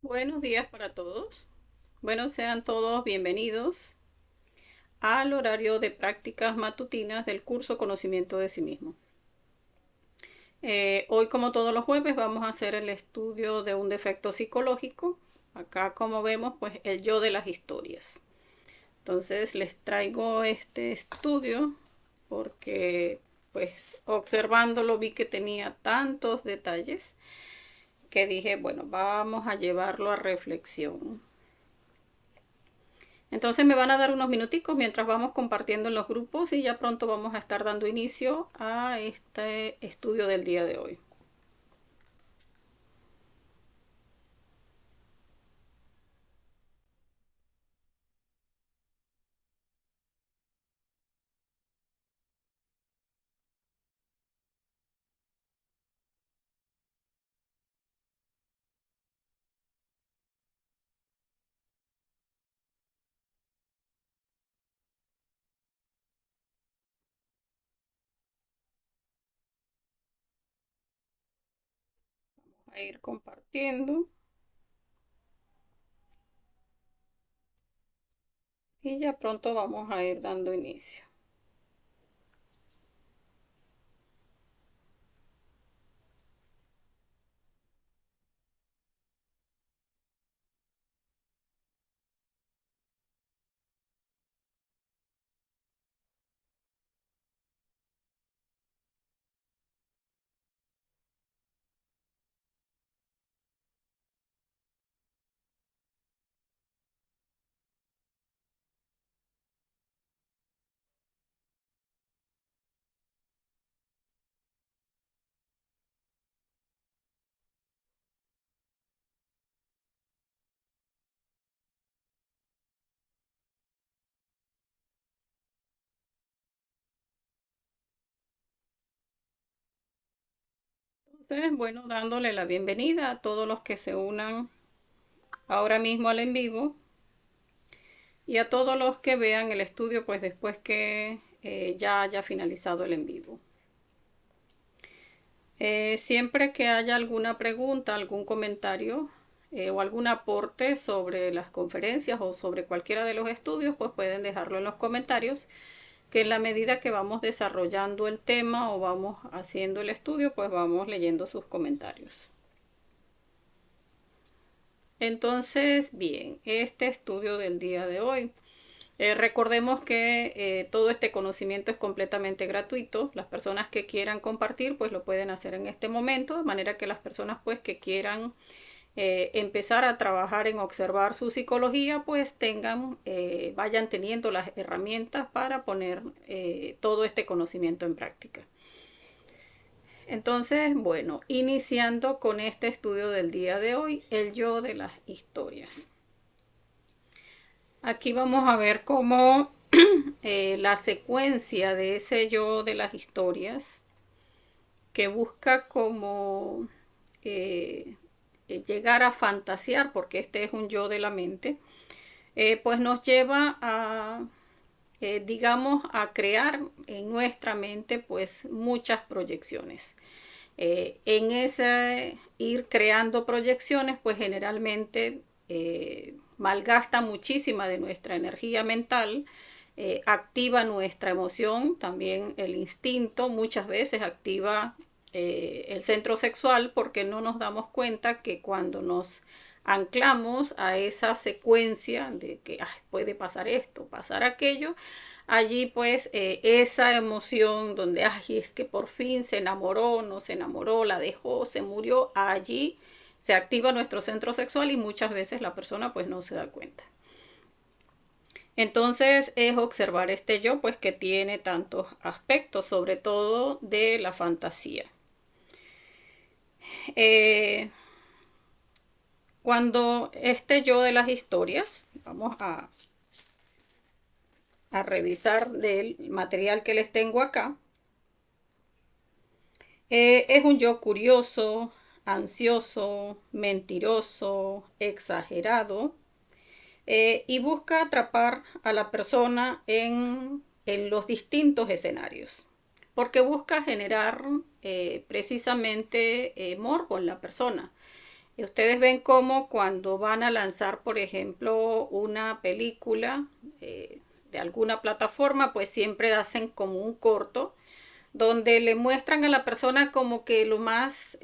Buenos días para todos. Bueno, sean todos bienvenidos al horario de prácticas matutinas del curso Conocimiento de sí mismo. Hoy, como todos los jueves, vamos a hacer el estudio de un defecto psicológico. Acá, como vemos, pues el yo de las historias. Entonces, les traigo este estudio porque, pues, observándolo vi que tenía tantos detalles que dije, bueno, vamos a llevarlo a reflexión. Entonces me van a dar unos minuticos mientras vamos compartiendo en los grupos y ya pronto vamos a estar dando inicio a este estudio del día de hoy. A ir compartiendo y ya pronto vamos a ir dando inicio. Entonces, bueno, dándole la bienvenida a todos los que se unan ahora mismo al en vivo y a todos los que vean el estudio pues después que ya haya finalizado el en vivo. Siempre que haya alguna pregunta, algún comentario o algún aporte sobre las conferencias o sobre cualquiera de los estudios, pues pueden dejarlo en los comentarios, que en la medida que vamos desarrollando el tema o vamos haciendo el estudio, pues vamos leyendo sus comentarios. Entonces, bien, este estudio del día de hoy. Recordemos que todo este conocimiento es completamente gratuito. Las personas que quieran compartir, pues lo pueden hacer en este momento, de manera que las personas pues que quieran empezar a trabajar en observar su psicología, pues vayan teniendo las herramientas para poner todo este conocimiento en práctica. Entonces, bueno, iniciando con este estudio del día de hoy, el yo de las historias. Aquí vamos a ver cómo la secuencia de ese yo de las historias que busca como eh, llegar a fantasear, porque este es un yo de la mente, pues nos lleva a, digamos, a crear en nuestra mente pues muchas proyecciones. En ese ir creando proyecciones, pues generalmente malgasta muchísima de nuestra energía mental, activa nuestra emoción, también el instinto, muchas veces activa el centro sexual porque no nos damos cuenta que cuando nos anclamos a esa secuencia de que ay, puede pasar esto, pasar aquello, allí pues esa emoción donde ay, es que por fin se enamoró, no se enamoró, la dejó, se murió, allí se activa nuestro centro sexual y muchas veces la persona pues no se da cuenta. Entonces es observar este yo pues que tiene tantos aspectos, sobre todo de la fantasía. Eh, Cuando este yo de las historias, vamos a revisar del material que les tengo acá, es un yo curioso, ansioso, mentiroso, exagerado, y busca atrapar a la persona en los distintos escenarios, porque busca generar precisamente morbo en la persona. Ustedes ven cómo cuando van a lanzar, por ejemplo, una película de alguna plataforma, pues siempre hacen como un corto donde le muestran a la persona como que lo más,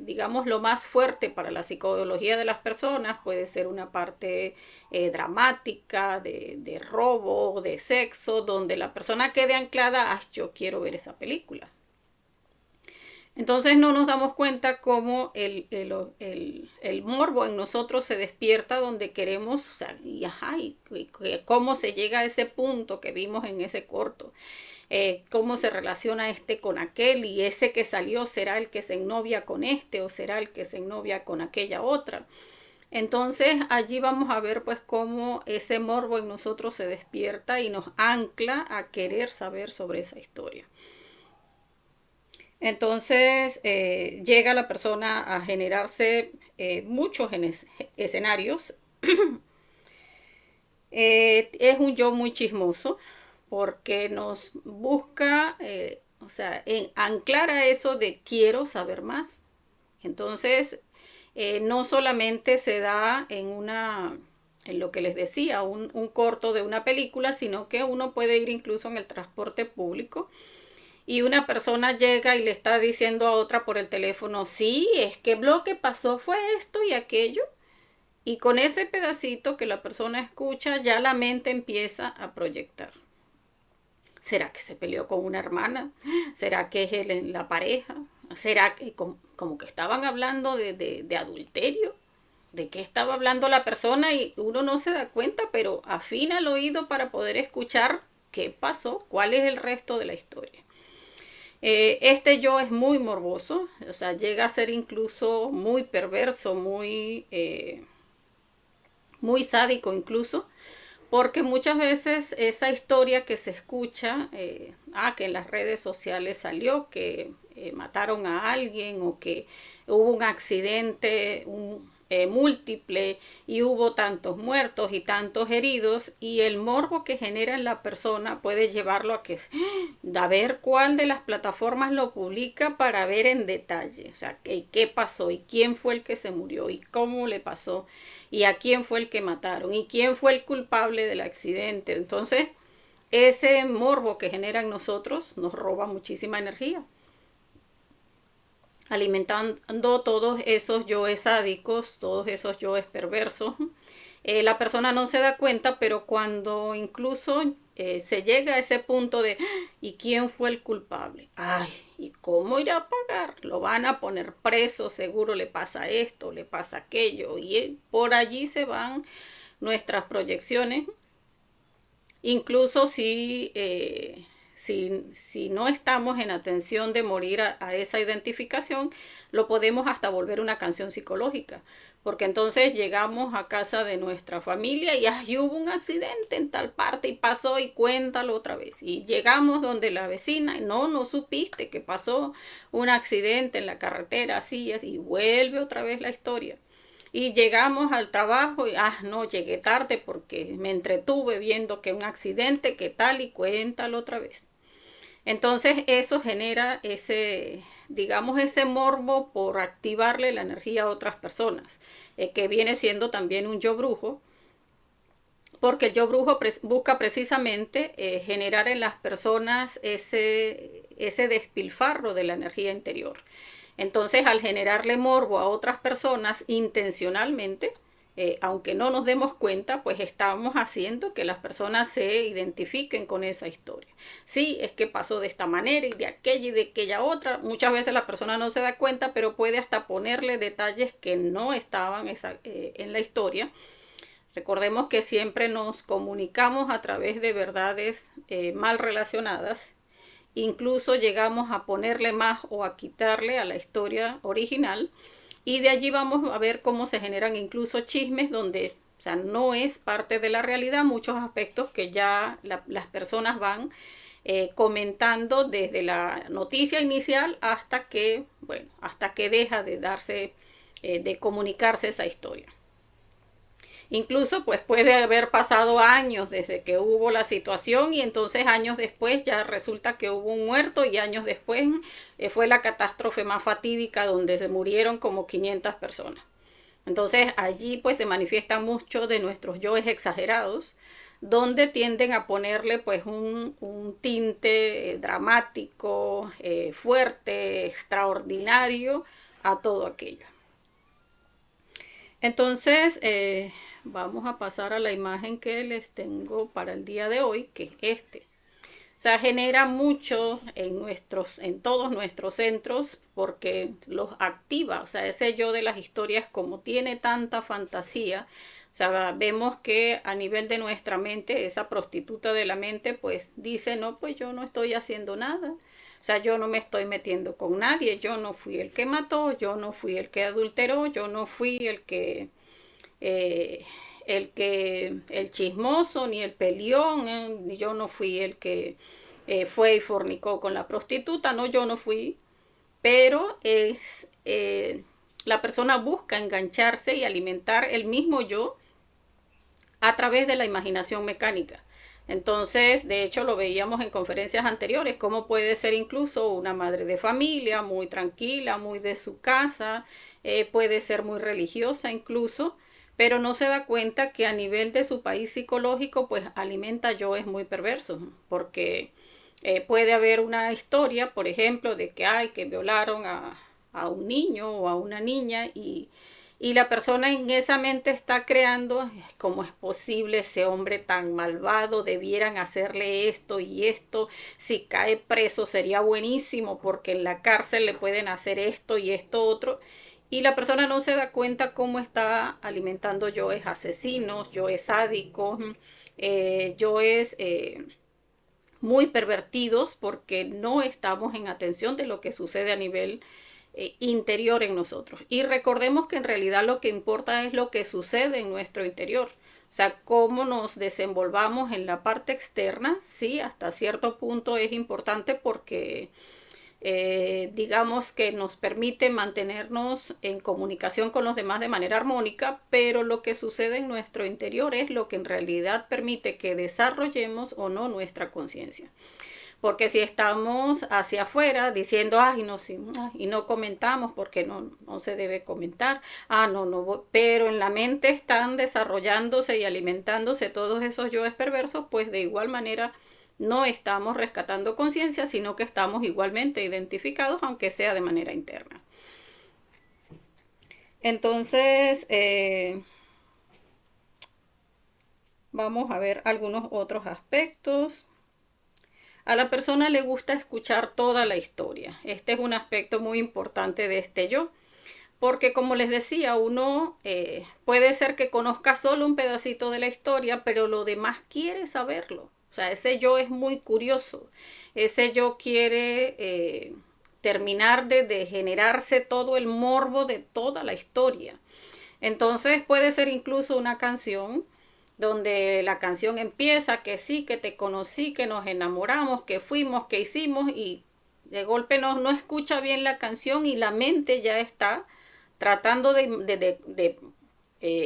digamos, lo más fuerte para la psicología de las personas puede ser una parte dramática, de robo, de sexo, donde la persona quede anclada, ah, yo quiero ver esa película. Entonces no nos damos cuenta cómo el morbo en nosotros se despierta donde queremos, o sea, y, ajá, y cómo se llega a ese punto que vimos en ese corto. Cómo se relaciona este con aquel y ese que salió será el que se ennovia con este o será el que se ennovia con aquella otra. Entonces allí vamos a ver pues cómo ese morbo en nosotros se despierta y nos ancla a querer saber sobre esa historia. Entonces llega la persona a generarse muchos escenarios. Es un yo muy chismoso porque nos busca, o sea, en anclar a eso de quiero saber más. Entonces, no solamente se da en lo que les decía, un corto de una película, sino que uno puede ir incluso en el transporte público y una persona llega y le está diciendo a otra por el teléfono, sí, es que lo que pasó fue esto y aquello. Y con ese pedacito que la persona escucha, ya la mente empieza a proyectar. ¿Será que se peleó con una hermana? ¿Será que es él la pareja? ¿Será que como que estaban hablando de adulterio? ¿De qué estaba hablando la persona? Y uno no se da cuenta, pero afina el oído para poder escuchar qué pasó, cuál es el resto de la historia. Este yo es muy morboso, o sea, llega a ser incluso muy perverso, muy sádico incluso, porque muchas veces esa historia que se escucha, que en las redes sociales salió que mataron a alguien o que hubo un accidente múltiple y hubo tantos muertos y tantos heridos y el morbo que genera en la persona puede llevarlo a ver cuál de las plataformas lo publica para ver en detalle, o sea, qué pasó y quién fue el que se murió y cómo le pasó y a quién fue el que mataron y quién fue el culpable del accidente. Entonces, ese morbo que genera en nosotros nos roba muchísima energía, alimentando todos esos yoes sádicos, todos esos yoes perversos. La persona no se da cuenta, pero cuando incluso se llega a ese punto de ¿y quién fue el culpable? Ay, ¿y cómo irá a pagar? Lo van a poner preso, seguro le pasa esto, le pasa aquello, y por allí se van nuestras proyecciones. Incluso si no estamos en atención de morir a esa identificación, lo podemos hasta volver una canción psicológica. Porque entonces llegamos a casa de nuestra familia y ay, hubo un accidente en tal parte y pasó y cuéntalo otra vez. Y llegamos donde la vecina, y no supiste que pasó un accidente en la carretera, así, así, y vuelve otra vez la historia. Y llegamos al trabajo y, no, llegué tarde porque me entretuve viendo que un accidente, que tal y cuéntalo otra vez. Entonces eso genera digamos, ese morbo por activarle la energía a otras personas, que viene siendo también un yo brujo, porque el yo brujo busca precisamente generar en las personas ese despilfarro de la energía interior. Entonces, al generarle morbo a otras personas intencionalmente, aunque no nos demos cuenta, pues estamos haciendo que las personas se identifiquen con esa historia. Sí, es que pasó de esta manera y de aquella otra. Muchas veces la persona no se da cuenta, pero puede hasta ponerle detalles que no estaban en la historia. Recordemos que siempre nos comunicamos a través de verdades mal relacionadas. Incluso llegamos a ponerle más o a quitarle a la historia original y de allí vamos a ver cómo se generan incluso chismes donde, o sea, no es parte de la realidad, muchos aspectos que ya las personas van comentando desde la noticia inicial hasta que deja de darse, de comunicarse esa historia. Incluso pues puede haber pasado años desde que hubo la situación y entonces años después ya resulta que hubo un muerto y años después fue la catástrofe más fatídica donde se murieron como 500 personas. Entonces allí pues se manifiestan muchos de nuestros yoes exagerados, donde tienden a ponerle pues un tinte dramático, fuerte, extraordinario a todo aquello. Entonces, vamos a pasar a la imagen que les tengo para el día de hoy, que es este. O sea, genera mucho en todos nuestros centros porque los activa. O sea, ese yo de las historias, como tiene tanta fantasía, o sea, vemos que a nivel de nuestra mente, esa prostituta de la mente, pues dice, no, pues yo no estoy haciendo nada. O sea, yo no me estoy metiendo con nadie, yo no fui el que mató, yo no fui el que adulteró, yo no fui eh, el chismoso, ni el peleón, yo no fui el que fue y fornicó con la prostituta, no, yo no fui, pero la persona busca engancharse y alimentar el mismo yo a través de la imaginación mecánica. Entonces, de hecho, lo veíamos en conferencias anteriores, cómo puede ser incluso una madre de familia, muy tranquila, muy de su casa, puede ser muy religiosa incluso, pero no se da cuenta que a nivel de su país psicológico, pues alimenta yoes muy perversos, porque puede haber una historia, por ejemplo, de que hay que violaron a un niño o a una niña y la persona en esa mente está creando cómo es posible ese hombre tan malvado, debieran hacerle esto y esto, si cae preso sería buenísimo porque en la cárcel le pueden hacer esto y esto otro. Y la persona no se da cuenta cómo está alimentando yoes asesinos, yoes sádicos, yoes muy pervertidos porque no estamos en atención de lo que sucede a nivel interior en nosotros. Y recordemos que en realidad lo que importa es lo que sucede en nuestro interior. O sea, cómo nos desenvolvamos en la parte externa, sí, hasta cierto punto es importante porque digamos que nos permite mantenernos en comunicación con los demás de manera armónica, pero lo que sucede en nuestro interior es lo que en realidad permite que desarrollemos o no nuestra conciencia. Porque si estamos hacia afuera diciendo, ay, no, sí, ay, y no comentamos porque no se debe comentar, no, pero en la mente están desarrollándose y alimentándose todos esos yoes perversos, pues de igual manera no estamos rescatando conciencia, sino que estamos igualmente identificados, aunque sea de manera interna. Entonces, vamos a ver algunos otros aspectos. A la persona le gusta escuchar toda la historia. Este es un aspecto muy importante de este yo. Porque como les decía, uno puede ser que conozca solo un pedacito de la historia, pero lo demás quiere saberlo. O sea, ese yo es muy curioso. Ese yo quiere terminar de generarse todo el morbo de toda la historia. Entonces puede ser incluso una canción donde la canción empieza que sí, que te conocí, que nos enamoramos, que fuimos, que hicimos y de golpe no escucha bien la canción y la mente ya está tratando de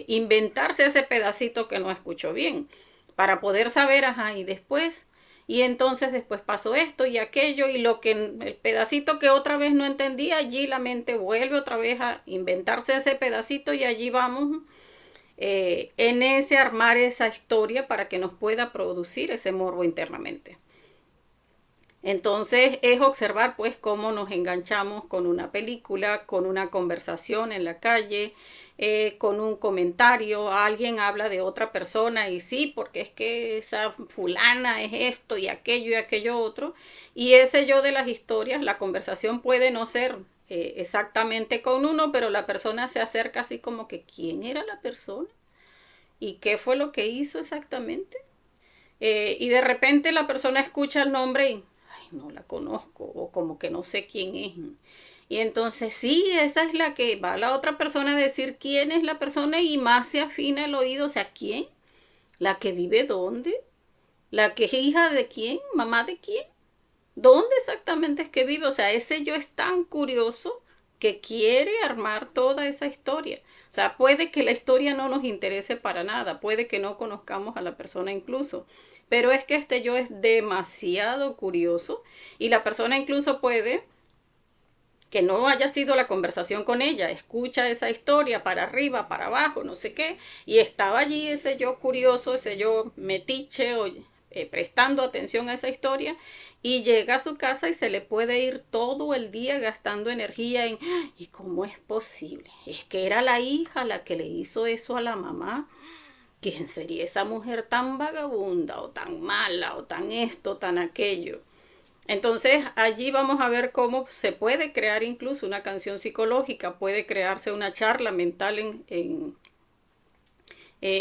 inventarse ese pedacito que no escuchó bien para poder saber, ajá, y después, y entonces después pasó esto y aquello y lo que el pedacito que otra vez no entendía, allí la mente vuelve otra vez a inventarse ese pedacito y allí vamos en ese armar esa historia para que nos pueda producir ese morbo internamente. Entonces es observar pues cómo nos enganchamos con una película, con una conversación en la calle, con un comentario, alguien habla de otra persona y sí, porque es que esa fulana es esto y aquello otro, y ese yo de las historias, la conversación puede no ser exactamente con uno, pero la persona se acerca así como que ¿quién era la persona? ¿Y qué fue lo que hizo exactamente? Y de repente la persona escucha el nombre y, ay, no la conozco, o como que no sé quién es. Y entonces sí, esa es la que va la otra persona a decir quién es la persona y más se afina el oído, o sea, ¿quién? ¿La que vive dónde? ¿La que es hija de quién? ¿Mamá de quién? ¿Dónde exactamente es que vive? O sea, ese yo es tan curioso que quiere armar toda esa historia. O sea, puede que la historia no nos interese para nada, puede que no conozcamos a la persona incluso, pero es que este yo es demasiado curioso y la persona incluso puede que no haya sido la conversación con ella, escucha esa historia para arriba, para abajo, no sé qué, y estaba allí ese yo curioso, ese yo metiche, o, prestando atención a esa historia, y llega a su casa y se le puede ir todo el día gastando energía en, ¿y cómo es posible? Es que era la hija la que le hizo eso a la mamá. ¿Quién sería esa mujer tan vagabunda o tan mala o tan esto, tan aquello? Entonces allí vamos a ver cómo se puede crear incluso una canción psicológica, puede crearse una charla mental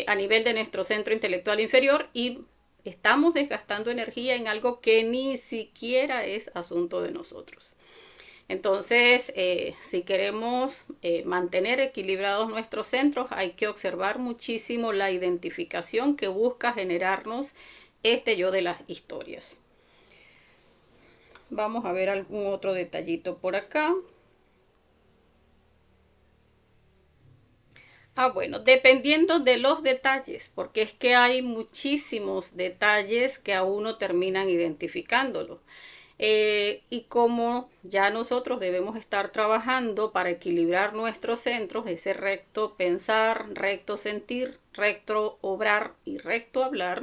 a nivel de nuestro centro intelectual inferior y estamos desgastando energía en algo que ni siquiera es asunto de nosotros. Entonces, si queremos mantener equilibrados nuestros centros, hay que observar muchísimo la identificación que busca generarnos este yo de las historias. Vamos a ver algún otro detallito por acá. Bueno, dependiendo de los detalles, porque es que hay muchísimos detalles que a uno terminan identificándolo. Y como ya nosotros debemos estar trabajando para equilibrar nuestros centros, ese recto pensar, recto sentir, recto obrar y recto hablar,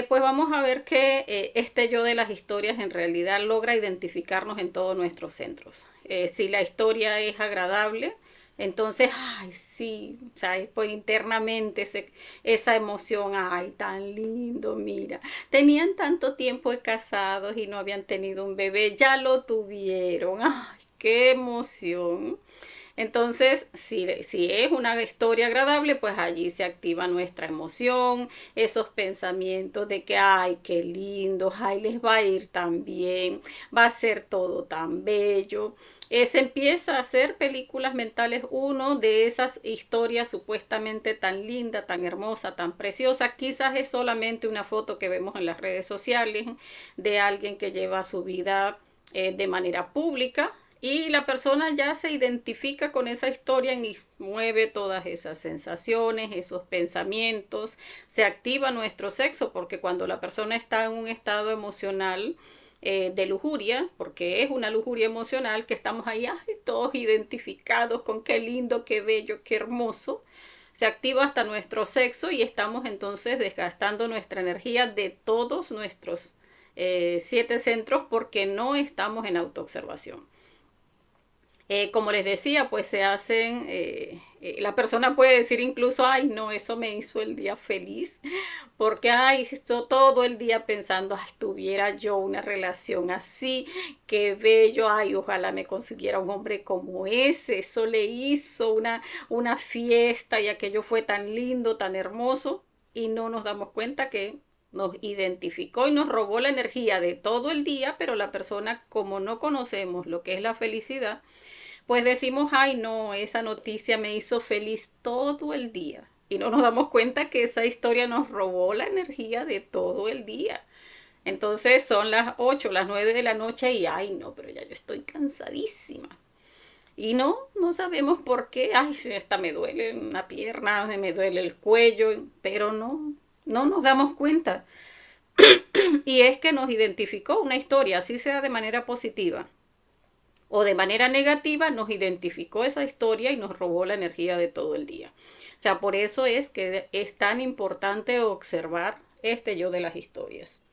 pues vamos a ver que este yo de las historias en realidad logra identificarnos en todos nuestros centros. Si la historia es agradable, entonces, ay, sí, ¿sabes? Pues internamente esa emoción, ay, tan lindo, mira. Tenían tanto tiempo de casados y no habían tenido un bebé, ya lo tuvieron, ay, qué emoción. Entonces, si es una historia agradable, pues allí se activa nuestra emoción, esos pensamientos de que, ay, qué lindo, ay, les va a ir tan bien, va a ser todo tan bello. Se empieza a hacer películas mentales uno de esas historias supuestamente tan linda, tan hermosa, tan preciosa. Quizás es solamente una foto que vemos en las redes sociales de alguien que lleva su vida de manera pública, y la persona ya se identifica con esa historia y mueve todas esas sensaciones, esos pensamientos, se activa nuestro sexo, porque cuando la persona está en un estado emocional de lujuria, porque es una lujuria emocional, que estamos ahí ay, todos identificados con qué lindo, qué bello, qué hermoso, se activa hasta nuestro sexo y estamos entonces desgastando nuestra energía de todos nuestros 7 centros porque no estamos en autoobservación. Como les decía, pues se hacen, la persona puede decir incluso, ay, no, eso me hizo el día feliz, porque, ay, estoy todo el día pensando, ay, tuviera yo una relación así, qué bello, ay, ojalá me consiguiera un hombre como ese, eso le hizo una fiesta y aquello fue tan lindo, tan hermoso, y no nos damos cuenta que nos identificó y nos robó la energía de todo el día, pero la persona, como no conocemos lo que es la felicidad, pues decimos, ay no, esa noticia me hizo feliz todo el día. Y no nos damos cuenta que esa historia nos robó la energía de todo el día. Entonces son las 8, las 9 de la noche y, ay no, pero ya yo estoy cansadísima. Y no sabemos por qué, ay, si esta me duele una pierna, me duele el cuello, pero no nos damos cuenta. Y es que nos identificó una historia, así sea de manera positiva o de manera negativa, nos identificó esa historia y nos robó la energía de todo el día. O sea, por eso es que es tan importante observar este yo de las historias.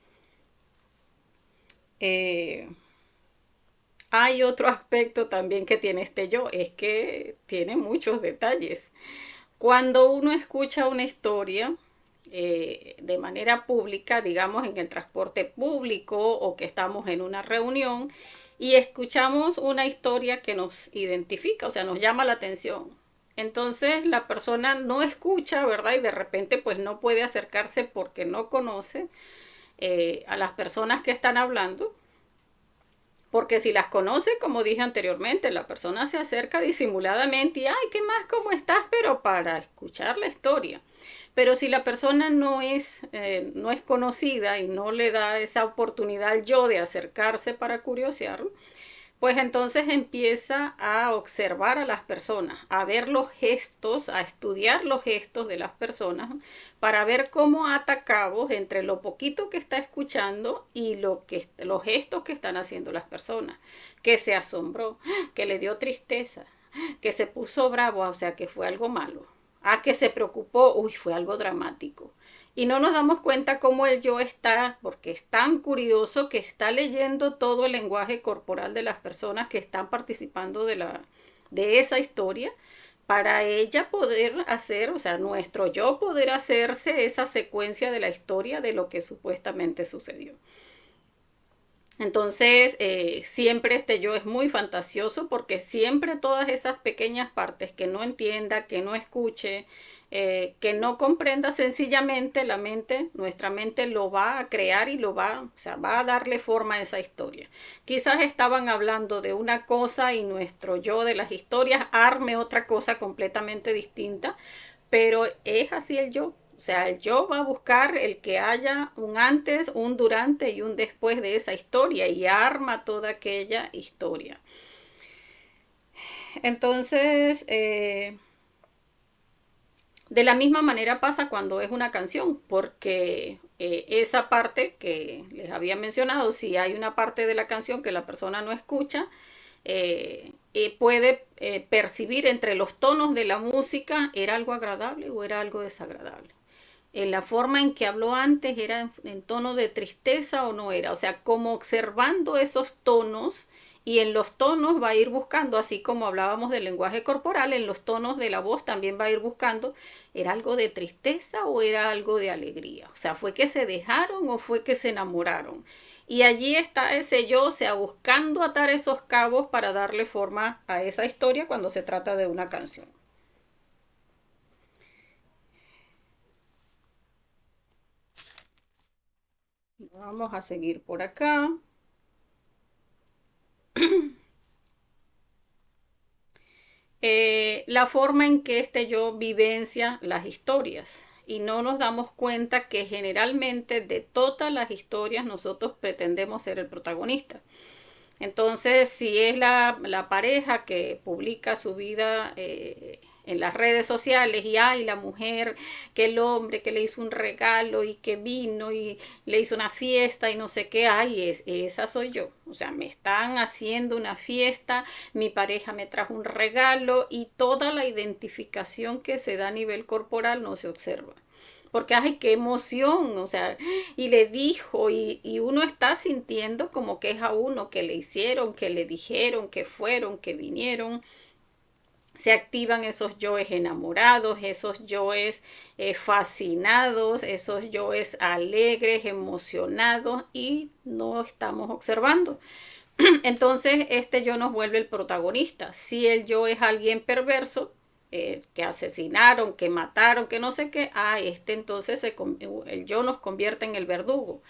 Eh, Hay otro aspecto también que tiene este yo, es que tiene muchos detalles. Cuando uno escucha una historia de manera pública, digamos en el transporte público o que estamos en una reunión y escuchamos una historia que nos identifica, o sea, nos llama la atención. Entonces la persona no escucha, ¿verdad? Y de repente pues no puede acercarse porque no conoce a las personas que están hablando. Porque si las conoce, como dije anteriormente, la persona se acerca disimuladamente y, ay, ¿qué más? ¿Cómo estás? Pero para escuchar la historia. Pero si la persona no es conocida y no le da esa oportunidad al yo de acercarse para curiosear, Pues entonces empieza a observar a las personas, a ver los gestos, a estudiar los gestos de las personas para ver cómo ata cabos entre lo poquito que está escuchando y los gestos que están haciendo las personas. Que se asombró, que le dio tristeza, que se puso bravo, o sea, que fue algo malo. Ah, que se preocupó, uy, fue algo dramático. Y no nos damos cuenta cómo el yo está, porque es tan curioso que está leyendo todo el lenguaje corporal de las personas que están participando de esa historia, para ella poder hacer, o sea, nuestro yo poder hacerse esa secuencia de la historia de lo que supuestamente sucedió. Entonces, siempre este yo es muy fantasioso porque siempre todas esas pequeñas partes que no entienda, que no escuche, que no comprenda sencillamente la mente, nuestra mente lo va a crear y lo va, o sea, va a darle forma a esa historia. Quizás estaban hablando de una cosa y nuestro yo de las historias arme otra cosa completamente distinta, pero es así el yo. O sea, el yo va a buscar el que haya un antes, un durante y un después de esa historia y arma toda aquella historia. Entonces, de la misma manera pasa cuando es una canción, porque esa parte que les había mencionado, si hay una parte de la canción que la persona no escucha, puede percibir entre los tonos de la música, ¿era algo agradable o era algo desagradable? La forma en que habló antes era en tono de tristeza o no era, o sea, como observando esos tonos y en los tonos va a ir buscando, así como hablábamos del lenguaje corporal, en los tonos de la voz también va a ir buscando, ¿era algo de tristeza o era algo de alegría? O sea, ¿fue que se dejaron o fue que se enamoraron? Y allí está ese yo, o sea, buscando atar esos cabos para darle forma a esa historia cuando se trata de una canción. Vamos a seguir por acá. La forma en que este yo vivencia las historias. Y no nos damos cuenta que generalmente de todas las historias nosotros pretendemos ser el protagonista. Entonces, si es la pareja que publica su vida en las redes sociales y hay la mujer, que el hombre que le hizo un regalo y que vino y le hizo una fiesta y no sé qué, ay, esa soy yo. O sea, me están haciendo una fiesta, mi pareja me trajo un regalo y toda la identificación que se da a nivel corporal no se observa porque ay, qué emoción, o sea, y le dijo, y uno está sintiendo como que es a uno que le hicieron, que le dijeron, que fueron, que vinieron. Se activan esos yoes enamorados, esos yoes fascinados, esos yoes alegres, emocionados y no estamos observando. Entonces, este yo nos vuelve el protagonista. Si el yo es alguien perverso, que asesinaron, que mataron, que no sé qué, este entonces el yo nos convierte en el verdugo.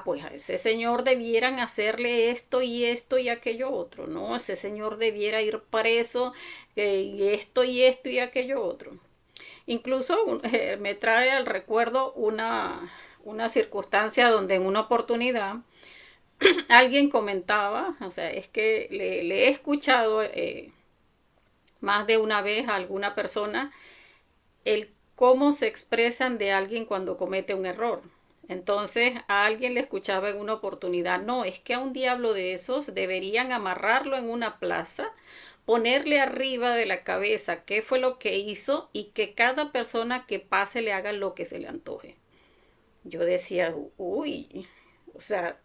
Pues a ese señor debieran hacerle esto y aquello otro, ¿no? Ese señor debiera ir preso y esto y aquello otro. Incluso me trae al recuerdo una circunstancia donde en una oportunidad alguien comentaba, o sea, es que le he escuchado más de una vez a alguna persona el cómo se expresan de alguien cuando comete un error. Entonces a alguien le escuchaba en una oportunidad, no, es que a un diablo de esos deberían amarrarlo en una plaza, ponerle arriba de la cabeza qué fue lo que hizo y que cada persona que pase le haga lo que se le antoje. Yo decía, uy, o sea,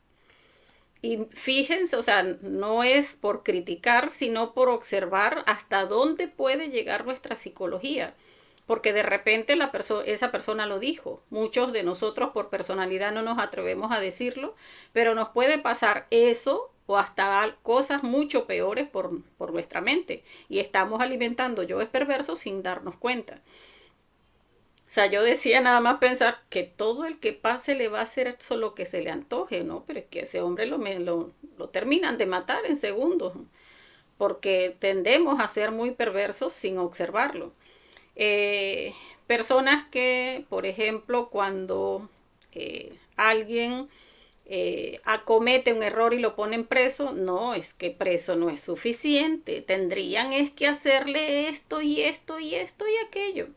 y fíjense, o sea, no es por criticar, sino por observar hasta dónde puede llegar nuestra psicología. Porque de repente esa persona lo dijo. Muchos de nosotros por personalidad no nos atrevemos a decirlo, pero nos puede pasar eso o hasta cosas mucho peores por nuestra mente. Y estamos alimentando yoes perversos sin darnos cuenta. O sea, yo decía nada más pensar que todo el que pase le va a hacer solo que se le antoje, ¿no? Pero es que ese hombre lo terminan de matar en segundos, porque tendemos a ser muy perversos sin observarlo. Personas que, por ejemplo, cuando alguien acomete un error y lo ponen preso. No, es que preso no es suficiente. Tendrían es que hacerle esto y esto y esto y aquello.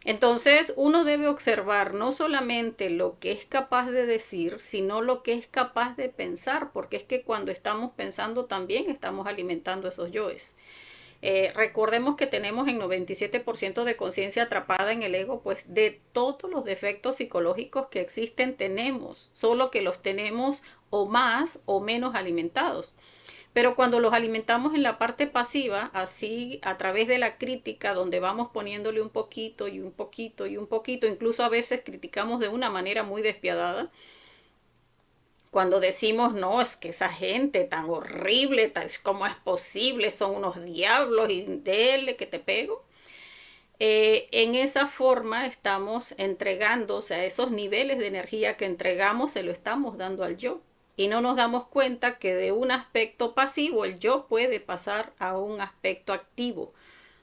Entonces uno debe observar no solamente lo que es capaz de decir, sino lo que es capaz de pensar, porque es que cuando estamos pensando también estamos alimentando esos yoes. Recordemos que tenemos en 97% de conciencia atrapada en el ego, pues de todos los defectos psicológicos que existen tenemos, solo que los tenemos o más o menos alimentados. Pero cuando los alimentamos en la parte pasiva, así a través de la crítica, donde vamos poniéndole un poquito y un poquito y un poquito, incluso a veces criticamos de una manera muy despiadada, cuando decimos, no, es que esa gente tan horrible, ¿cómo es posible? Son unos diablos y dele que te pego. En esa forma estamos entregando, o sea, esos niveles de energía que entregamos se lo estamos dando al yo. Y no nos damos cuenta que de un aspecto pasivo el yo puede pasar a un aspecto activo,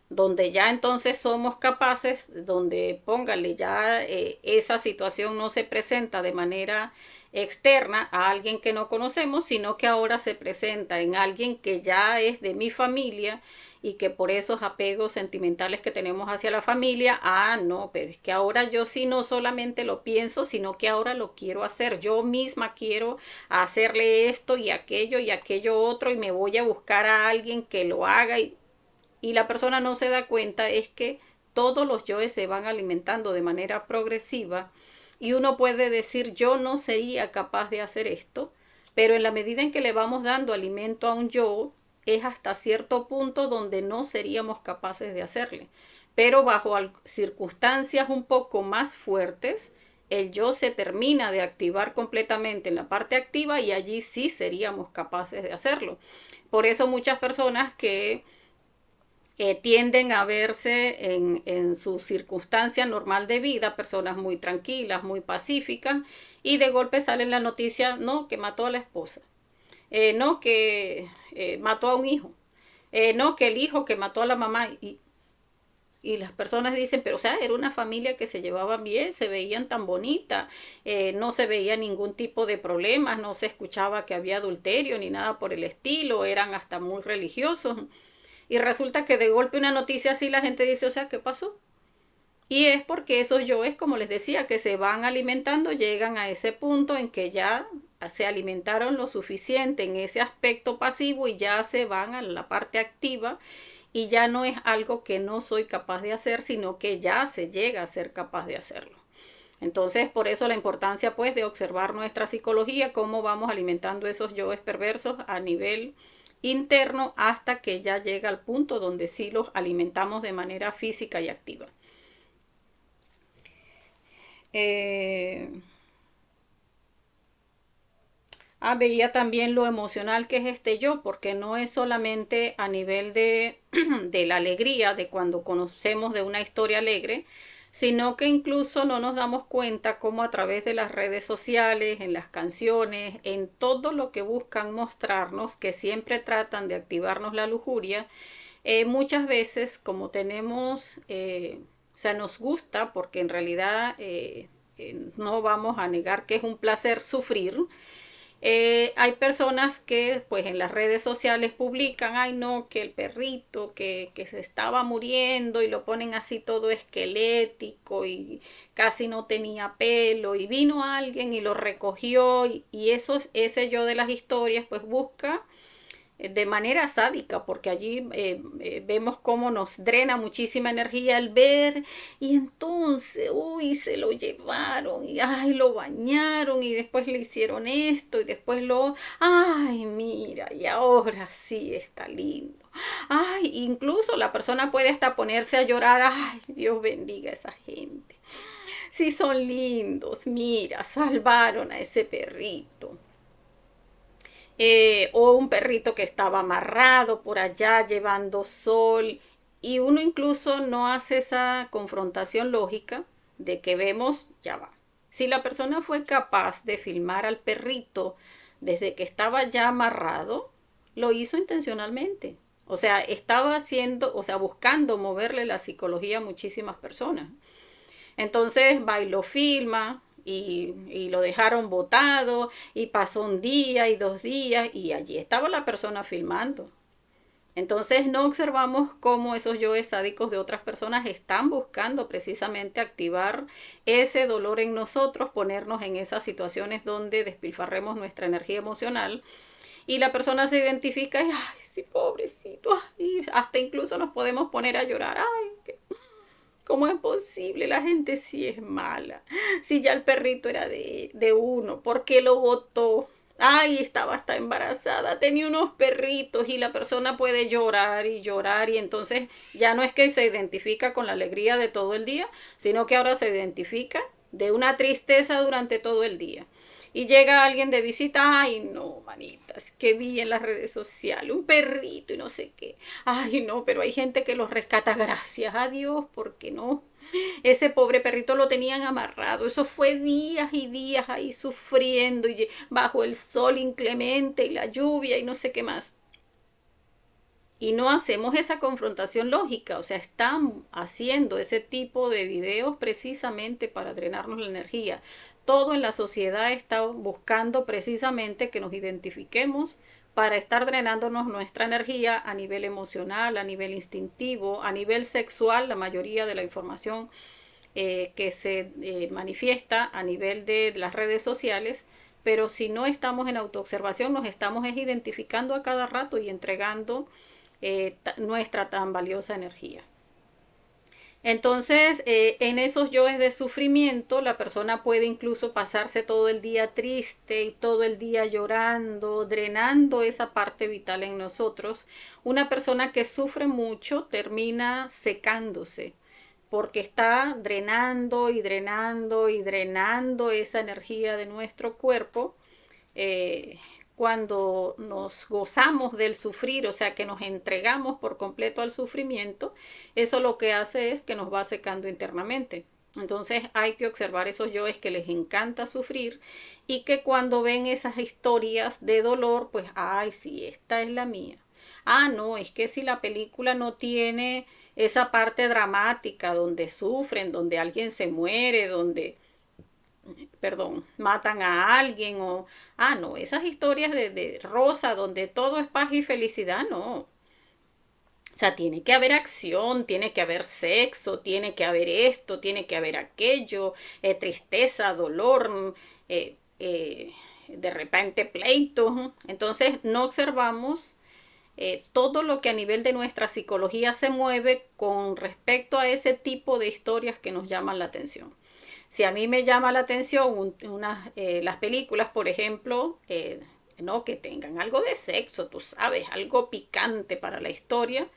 donde ya entonces somos capaces, donde póngale ya esa situación no se presenta de manera externa a alguien que no conocemos, sino que ahora se presenta en alguien que ya es de mi familia y que por esos apegos sentimentales que tenemos hacia la familia, no, pero es que ahora yo sí no solamente lo pienso, sino que ahora lo quiero hacer. Yo misma quiero hacerle esto y aquello otro y me voy a buscar a alguien que lo haga y la persona no se da cuenta es que todos los yoes se van alimentando de manera progresiva y uno puede decir yo no sería capaz de hacer esto, pero en la medida en que le vamos dando alimento a un yo, es hasta cierto punto donde no seríamos capaces de hacerle. Pero bajo circunstancias un poco más fuertes, el yo se termina de activar completamente en la parte activa y allí sí seríamos capaces de hacerlo. Por eso muchas personas que tienden a verse en su circunstancia normal de vida, personas muy tranquilas, muy pacíficas, y de golpe sale la noticia, no, que mató a la esposa, no, que mató a un hijo, no, que el hijo que mató a la mamá, y las personas dicen, pero o sea, era una familia que se llevaban bien, se veían tan bonitas, no se veía ningún tipo de problemas, no se escuchaba que había adulterio ni nada por el estilo, eran hasta muy religiosos. Y resulta que de golpe una noticia así la gente dice, o sea, ¿qué pasó? Y es porque esos yoes, como les decía, que se van alimentando, llegan a ese punto en que ya se alimentaron lo suficiente en ese aspecto pasivo y ya se van a la parte activa y ya no es algo que no soy capaz de hacer, sino que ya se llega a ser capaz de hacerlo. Entonces, por eso la importancia pues de observar nuestra psicología, cómo vamos alimentando esos yoes perversos a nivel interno hasta que ya llega al punto donde sí los alimentamos de manera física y activa. Eh, Veía también lo emocional que es este yo, porque no es solamente a nivel de la alegría, de cuando conocemos de una historia alegre, sino que incluso no nos damos cuenta cómo a través de las redes sociales, en las canciones, en todo lo que buscan mostrarnos, que siempre tratan de activarnos la lujuria, muchas veces como tenemos, o sea, nos gusta, porque en realidad no vamos a negar que es un placer sufrir, hay personas que pues en las redes sociales publican, ay no, que el perrito que se estaba muriendo y lo ponen así todo esquelético y casi no tenía pelo y vino alguien y lo recogió y eso, ese yo de las historias pues busca de manera sádica, porque allí vemos cómo nos drena muchísima energía el ver, y entonces, uy, se lo llevaron, y ay, lo bañaron, y después le hicieron esto, y después ay, mira, y ahora sí está lindo. Ay, incluso la persona puede hasta ponerse a llorar, ay, Dios bendiga a esa gente. Sí son lindos, mira, salvaron a ese perrito. O un perrito que estaba amarrado por allá llevando sol y uno incluso no hace esa confrontación lógica de que vemos, ya va. Si la persona fue capaz de filmar al perrito desde que estaba ya amarrado, lo hizo intencionalmente. O sea, estaba haciendo, o sea, buscando moverle la psicología a muchísimas personas. Entonces va y lo filma, y lo dejaron botado y pasó un día y 2 días y allí estaba la persona filmando. Entonces no observamos cómo esos yoes sádicos de otras personas están buscando precisamente activar ese dolor en nosotros, ponernos en esas situaciones donde despilfarremos nuestra energía emocional y la persona se identifica y, ay, sí, pobrecito, y hasta incluso nos podemos poner a llorar, ay, ¿cómo es posible? La gente sí es mala. Si ya el perrito era de uno, ¿por qué lo botó? Ay, estaba hasta embarazada, tenía unos perritos y la persona puede llorar y entonces ya no es que se identifica con la alegría de todo el día, sino que ahora se identifica de una tristeza durante todo el día. Y llega alguien de visita, ay no, manitas, que vi en las redes sociales, un perrito y no sé qué. Ay no, pero hay gente que los rescata, gracias a Dios, porque no. Ese pobre perrito lo tenían amarrado, eso fue días y días ahí sufriendo y bajo el sol inclemente y la lluvia y no sé qué más. Y no hacemos esa confrontación lógica, o sea, están haciendo ese tipo de videos precisamente para drenarnos la energía. Todo en la sociedad está buscando precisamente que nos identifiquemos para estar drenándonos nuestra energía a nivel emocional, a nivel instintivo, a nivel sexual. La mayoría de la información que se manifiesta a nivel de las redes sociales, pero si no estamos en autoobservación, nos estamos identificando a cada rato y entregando nuestra tan valiosa energía. Entonces, en esos yoes de sufrimiento, la persona puede incluso pasarse todo el día triste y todo el día llorando, drenando esa parte vital en nosotros. Una persona que sufre mucho termina secándose porque está drenando y drenando y drenando esa energía de nuestro cuerpo. eh, Cuando nos gozamos del sufrir, o sea, que nos entregamos por completo al sufrimiento, eso lo que hace es que nos va secando internamente. Entonces hay que observar esos yoes que les encanta sufrir y que cuando ven esas historias de dolor, pues, ay, sí, esta es la mía. Ah, no, es que si la película no tiene esa parte dramática donde sufren, donde alguien se muere, donde perdón, matan a alguien o, ah, no, esas historias de rosa donde todo es paz y felicidad, no. O sea, tiene que haber acción, tiene que haber sexo, tiene que haber esto, tiene que haber aquello, tristeza, dolor, de repente pleito. Entonces no observamos todo lo que a nivel de nuestra psicología se mueve con respecto a ese tipo de historias que nos llaman la atención. Si a mí me llama la atención las películas, por ejemplo, no que tengan algo de sexo, tú sabes, algo picante para la historia,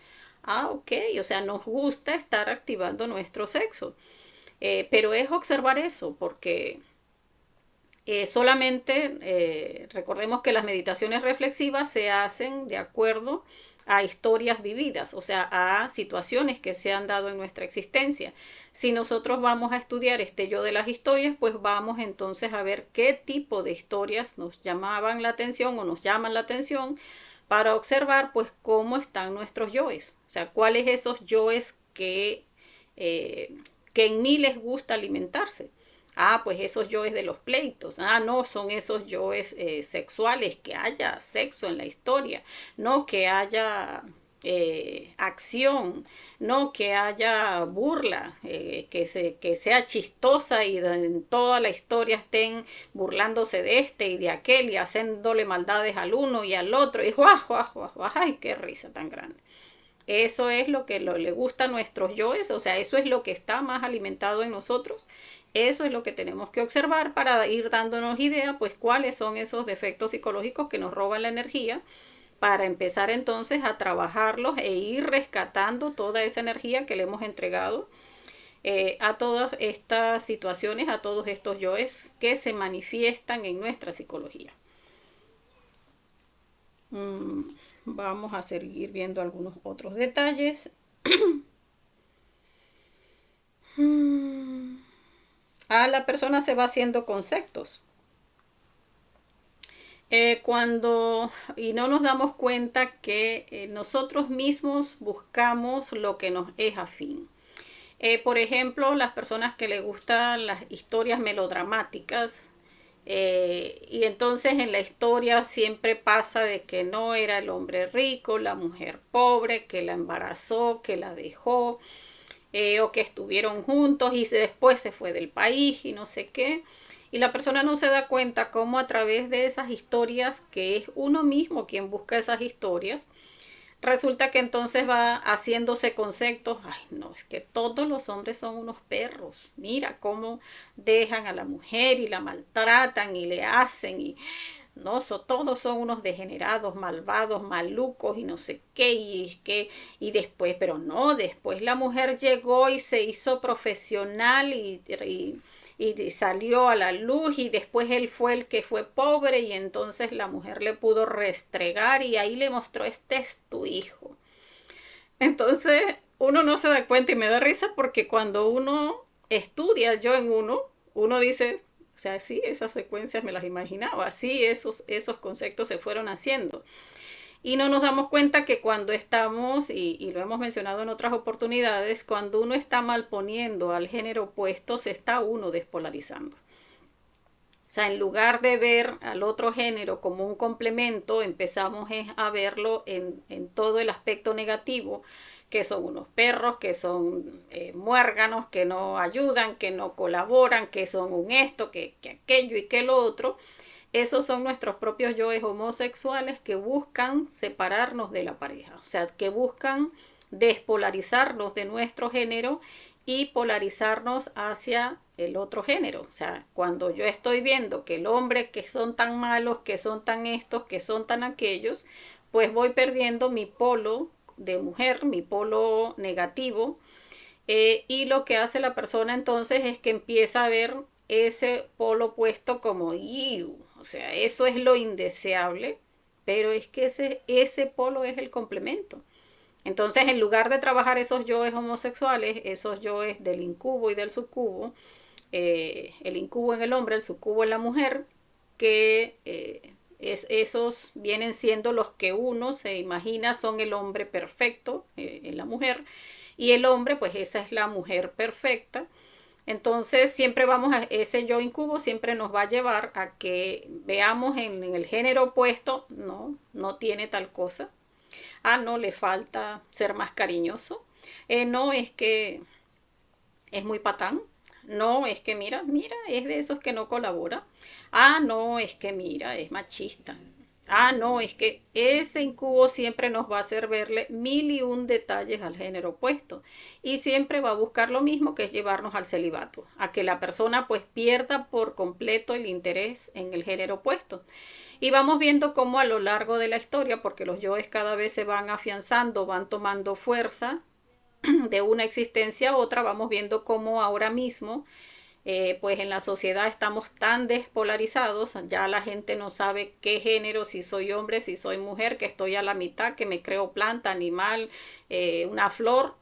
ah, ok, o sea, nos gusta estar activando nuestro sexo. Pero es observar eso, porque solamente recordemos que las meditaciones reflexivas se hacen de acuerdo a historias vividas, o sea, a situaciones que se han dado en nuestra existencia. Si nosotros vamos a estudiar este yo de las historias, pues vamos entonces a ver qué tipo de historias nos llamaban la atención o nos llaman la atención para observar pues cómo están nuestros yoes, o sea, cuáles esos yoes que en mí les gusta alimentarse. Ah, pues esos yoes de los pleitos. Ah, no, son esos yoes sexuales, que haya sexo en la historia, no que haya acción, no que haya burla, que sea chistosa y en toda la historia estén burlándose de este y de aquel y haciéndole maldades al uno y al otro y ¡guau, guau, guau, guau! ¡Ay, qué risa tan grande! Eso es lo que le gusta a nuestros yoes, o sea, eso es lo que está más alimentado en nosotros. Eso es lo que tenemos que observar para ir dándonos idea, pues, cuáles son esos defectos psicológicos que nos roban la energía, para empezar entonces a trabajarlos e ir rescatando toda esa energía que le hemos entregado a todas estas situaciones, a todos estos yoes que se manifiestan en nuestra psicología. Mm, Vamos a seguir viendo algunos otros detalles. La persona se va haciendo conceptos. Y no nos damos cuenta que nosotros mismos buscamos lo que nos es afín. Por ejemplo, las personas que les gustan las historias melodramáticas, y entonces en la historia siempre pasa de que no era el hombre rico, la mujer pobre, que la embarazó, que la dejó, o que estuvieron juntos y después se fue del país y no sé qué. Y la persona no se da cuenta cómo a través de esas historias, que es uno mismo quien busca esas historias, resulta que entonces va haciéndose conceptos, ay no, es que todos los hombres son unos perros, mira cómo dejan a la mujer y la maltratan y le hacen y no, todos son unos degenerados, malvados, malucos y no sé qué, y es que, y después, pero no, después la mujer llegó y se hizo profesional y salió a la luz y después él fue el que fue pobre y entonces la mujer le pudo restregar y ahí le mostró, este es tu hijo. Entonces uno no se da cuenta y me da risa porque cuando uno estudia yo en uno dice, o sea, sí, esas secuencias me las imaginaba, sí, esos conceptos se fueron haciendo. Y no nos damos cuenta que cuando estamos, y lo hemos mencionado en otras oportunidades, cuando uno está mal poniendo al género opuesto, se está uno despolarizando. O sea, en lugar de ver al otro género como un complemento, empezamos a verlo en todo el aspecto negativo, que son unos perros, que son muérganos, que no ayudan, que no colaboran, que son un esto, que aquello y que lo otro. Esos son nuestros propios yoes homosexuales que buscan separarnos de la pareja, o sea, que buscan despolarizarnos de nuestro género y polarizarnos hacia el otro género. O sea, cuando yo estoy viendo que el hombre que son tan malos, que son tan estos, que son tan aquellos, pues voy perdiendo mi polo de mujer, mi polo negativo, y lo que hace la persona entonces es que empieza a ver ese polo opuesto como Iu. O sea, eso es lo indeseable, pero es que ese polo es el complemento. Entonces, en lugar de trabajar esos yoes homosexuales, esos yoes del incubo y del sucubo, el incubo en el hombre, el sucubo en la mujer, que esos vienen siendo los que uno se imagina son el hombre perfecto en la mujer, y el hombre, pues esa es la mujer perfecta. Entonces siempre vamos a ese yo incubo, siempre nos va a llevar a que veamos en el género opuesto, no, no tiene tal cosa. Ah, no, le falta ser más cariñoso. No, es que es muy patán. No, es que mira, es de esos que no colabora. Ah, no, es que mira, es machista. Ah, no, es que ese incubo siempre nos va a hacer verle mil y un detalles al género opuesto. Y siempre va a buscar lo mismo, que es llevarnos al celibato, a que la persona pues pierda por completo el interés en el género opuesto. Y vamos viendo cómo a lo largo de la historia, porque los yoes cada vez se van afianzando, van tomando fuerza de una existencia a otra, vamos viendo cómo ahora mismo, pues en la sociedad estamos tan despolarizados, ya la gente no sabe qué género, si soy hombre, si soy mujer, que estoy a la mitad, que me creo planta, animal, una flor,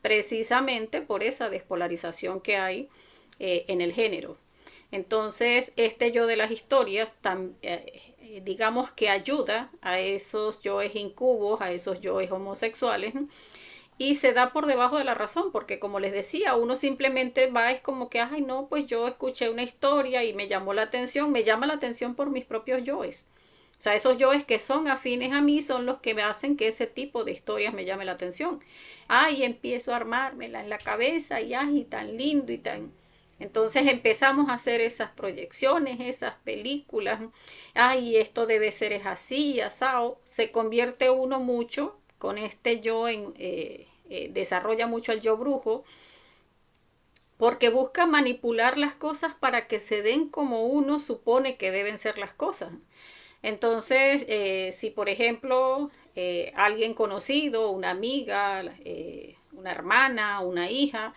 precisamente por esa despolarización que hay en el género. Entonces, este yo de las historias, digamos que ayuda a esos yoes incubos, a esos yoes homosexuales, y se da por debajo de la razón, porque como les decía, uno simplemente va, es como que, ay no, pues yo escuché una historia y me llamó la atención, me llama la atención por mis propios yoes. O sea, esos yoes que son afines a mí son los que me hacen que ese tipo de historias me llame la atención. Ay, empiezo a armármela en la cabeza y ay, tan lindo y tan... Entonces empezamos a hacer esas proyecciones, esas películas. Ay, esto debe ser es así, asao. Se convierte uno mucho con este yo desarrolla mucho el yo brujo, porque busca manipular las cosas para que se den como uno supone que deben ser las cosas. Entonces, si por ejemplo alguien conocido, una amiga, una hermana, una hija,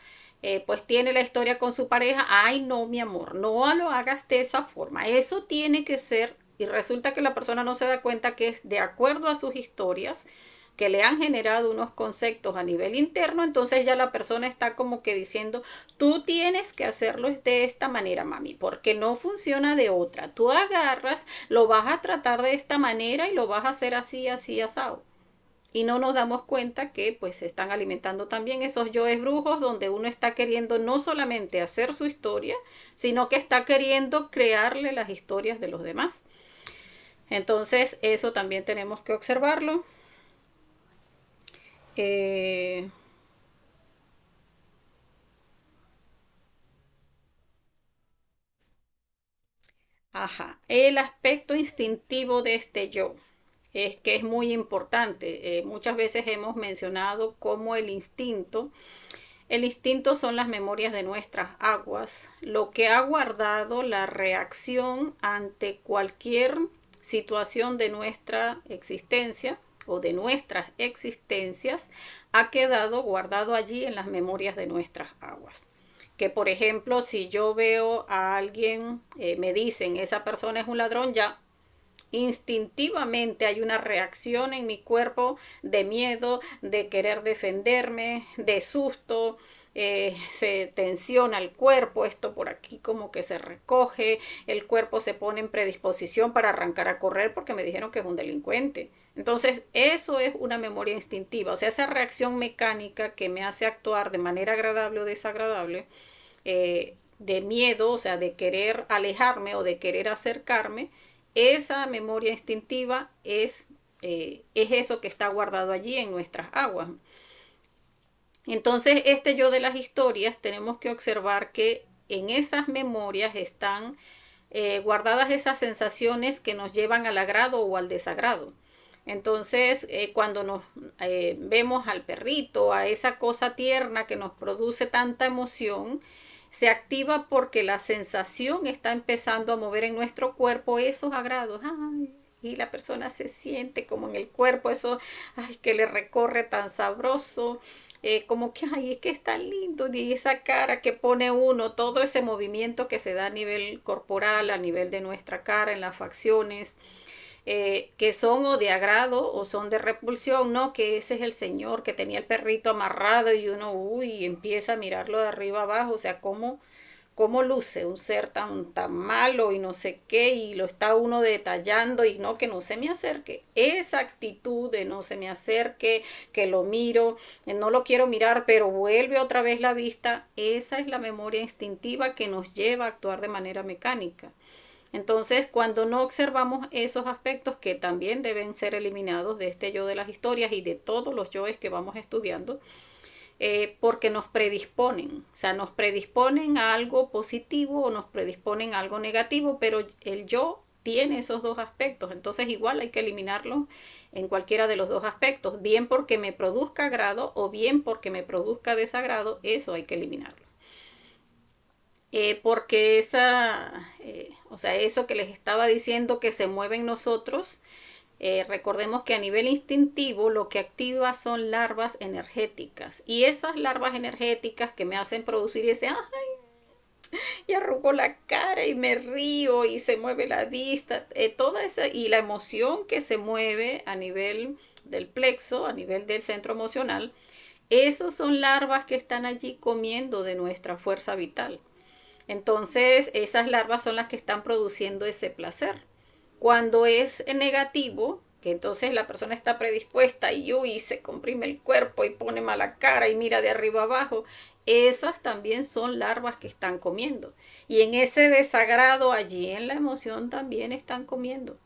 pues tiene la historia con su pareja, ay no, mi amor, no lo hagas de esa forma, eso tiene que ser, y resulta que la persona no se da cuenta que es de acuerdo a sus historias, que le han generado unos conceptos a nivel interno, entonces ya la persona está como que diciendo, tú tienes que hacerlo de esta manera, mami, porque no funciona de otra. Tú agarras, lo vas a tratar de esta manera y lo vas a hacer así, así, asado. y no nos damos cuenta que pues se están alimentando también esos yoes brujos donde uno está queriendo no solamente hacer su historia, sino que está queriendo crearle las historias de los demás. Entonces eso también tenemos que observarlo. Eh, Ajá, el aspecto instintivo de este yo es que es muy importante. Muchas veces hemos mencionado cómo el instinto son las memorias de nuestras aguas, lo que ha guardado la reacción ante cualquier situación de nuestra existencia o de nuestras existencias ha quedado guardado allí en las memorias de nuestras aguas. Que por ejemplo, si yo veo a alguien, me dicen, esa persona es un ladrón, ya instintivamente hay una reacción en mi cuerpo de miedo, de querer defenderme, de susto, se tensiona el cuerpo, esto por aquí como que se recoge, el cuerpo se pone en predisposición para arrancar a correr porque me dijeron que es un delincuente. Entonces, eso es una memoria instintiva, o sea, esa reacción mecánica que me hace actuar de manera agradable o desagradable, de miedo, o sea, de querer alejarme o de querer acercarme, esa memoria instintiva es eso que está guardado allí en nuestras aguas. Entonces, este yo de las historias tenemos que observar que en esas memorias están guardadas esas sensaciones que nos llevan al agrado o al desagrado. Entonces, cuando nos vemos al perrito, a esa cosa tierna que nos produce tanta emoción, se activa porque la sensación está empezando a mover en nuestro cuerpo esos agrados. Ay, y la persona se siente como en el cuerpo eso, ay, que le recorre tan sabroso, como que, ay, es que es tan lindo, y esa cara que pone uno, todo ese movimiento que se da a nivel corporal, a nivel de nuestra cara, en las facciones, que son o de agrado o son de repulsión, no, que ese es el señor que tenía el perrito amarrado y uno, uy, empieza a mirarlo de arriba abajo, o sea, cómo luce un ser tan malo y no sé qué, y lo está uno detallando y no, que no se me acerque. Esa actitud de no se me acerque, que lo miro, no lo quiero mirar, pero vuelve otra vez la vista, esa es la memoria instintiva que nos lleva a actuar de manera mecánica. Entonces, cuando no observamos esos aspectos que también deben ser eliminados de este yo de las historias y de todos los yoes que vamos estudiando, porque nos predisponen, o sea, nos predisponen a algo positivo o nos predisponen a algo negativo, pero el yo tiene esos dos aspectos, entonces igual hay que eliminarlos en cualquiera de los dos aspectos, bien porque me produzca agrado o bien porque me produzca desagrado, eso hay que eliminarlo. Porque o sea, eso que les estaba diciendo que se mueve en nosotros, recordemos que a nivel instintivo lo que activa son larvas energéticas y esas larvas energéticas que me hacen producir ese, ay, y arrugo la cara y me río y se mueve la vista, toda esa y la emoción que se mueve a nivel del plexo, a nivel del centro emocional, esos son larvas que están allí comiendo de nuestra fuerza vital. Entonces, esas larvas son las que están produciendo ese placer. Cuando es negativo, que entonces la persona está predispuesta y uy, se comprime el cuerpo y pone mala cara y mira de arriba abajo, esas también son larvas que están comiendo. Y en ese desagrado allí en la emoción también están comiendo.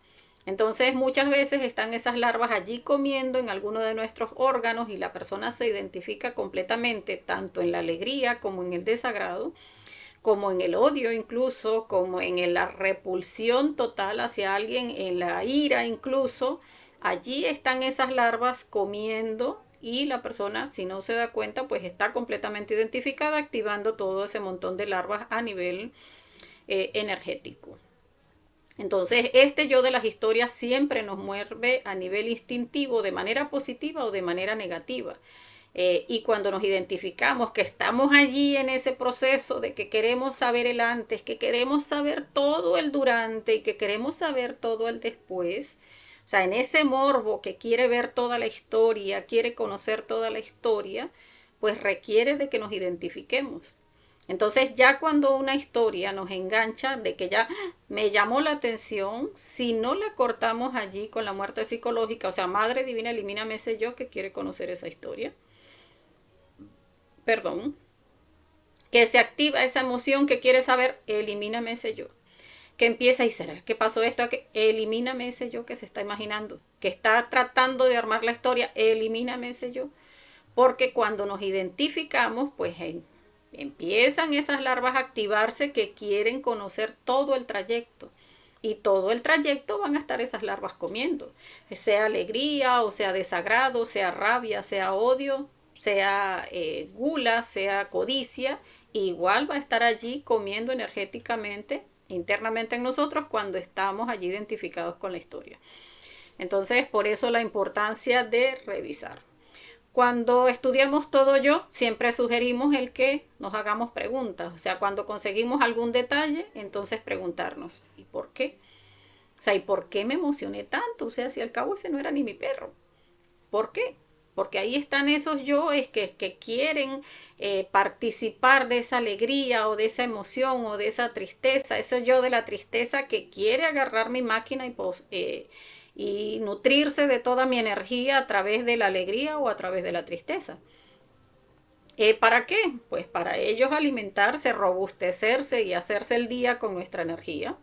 Entonces muchas veces están esas larvas allí comiendo en alguno de nuestros órganos y la persona se identifica completamente tanto en la alegría como en el desagrado, como en el odio incluso, como en la repulsión total hacia alguien, en la ira incluso, allí están esas larvas comiendo y la persona, si no se da cuenta, pues está completamente identificada, activando todo ese montón de larvas a nivel energético. Entonces, este yo de las historias siempre nos mueve a nivel instintivo de manera positiva o de manera negativa. Y cuando nos identificamos que estamos allí en ese proceso de que queremos saber el antes, que queremos saber todo el durante y que queremos saber todo el después, o sea, en ese morbo que quiere ver toda la historia, quiere conocer toda la historia, pues requiere de que nos identifiquemos. Entonces ya cuando una historia nos engancha de que ya me llamó la atención, si no la cortamos allí con la muerte psicológica, o sea, Madre Divina, elimíname ese yo que quiere conocer esa historia, perdón, que se activa esa emoción que quiere saber, elimíname ese yo. Que empieza y será, ¿qué pasó esto? Elimíname ese yo que se está imaginando, que está tratando de armar la historia, elimíname ese yo. Porque cuando nos identificamos, pues empiezan esas larvas a activarse que quieren conocer todo el trayecto. Y todo el trayecto van a estar esas larvas comiendo. Sea alegría, o sea desagrado, sea rabia, sea odio, sea gula, sea codicia. Igual va a estar allí comiendo energéticamente, internamente en nosotros, cuando estamos allí identificados con la historia. Entonces, por eso la importancia de revisar. Cuando estudiamos todo yo, siempre sugerimos el que nos hagamos preguntas. O sea, cuando conseguimos algún detalle, entonces preguntarnos, ¿y por qué? O sea, ¿y por qué me emocioné tanto? O sea, si al cabo ese no era ni mi perro. ¿Por qué? Porque ahí están esos yoes que quieren participar de esa alegría o de esa emoción o de esa tristeza, ese yo de la tristeza que quiere agarrar mi máquina y nutrirse de toda mi energía a través de la alegría o a través de la tristeza. ¿Para qué? Pues para ellos alimentarse, robustecerse y hacerse el día con nuestra energía.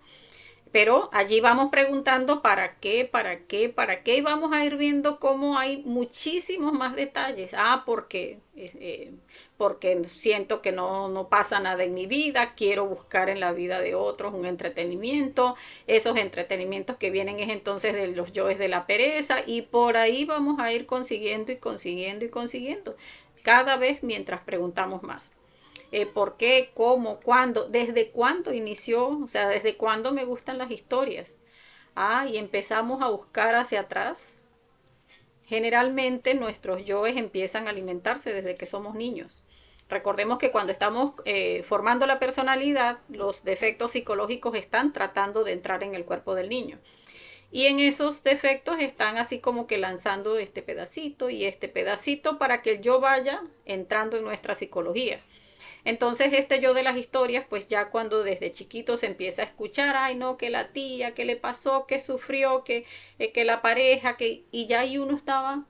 Pero allí vamos preguntando para qué, para qué, para qué, y vamos a ir viendo cómo hay muchísimos más detalles. Porque siento que no pasa nada en mi vida, quiero buscar en la vida de otros un entretenimiento, esos entretenimientos que vienen es entonces de los yoes de la pereza, y por ahí vamos a ir consiguiendo y consiguiendo y consiguiendo, cada vez mientras preguntamos más. ¿Por qué? ¿Cómo? ¿Cuándo? ¿Desde cuándo inició? O sea, ¿desde cuándo me gustan las historias? Y empezamos a buscar hacia atrás. Generalmente nuestros yoes empiezan a alimentarse desde que somos niños. Recordemos que cuando estamos formando la personalidad, los defectos psicológicos están tratando de entrar en el cuerpo del niño. Y en esos defectos están así como que lanzando este pedacito y este pedacito para que el yo vaya entrando en nuestra psicología. Entonces este yo de las historias, pues ya cuando desde chiquito se empieza a escuchar, ay no, que la tía, que le pasó, que sufrió, que la pareja, y ya ahí uno estaba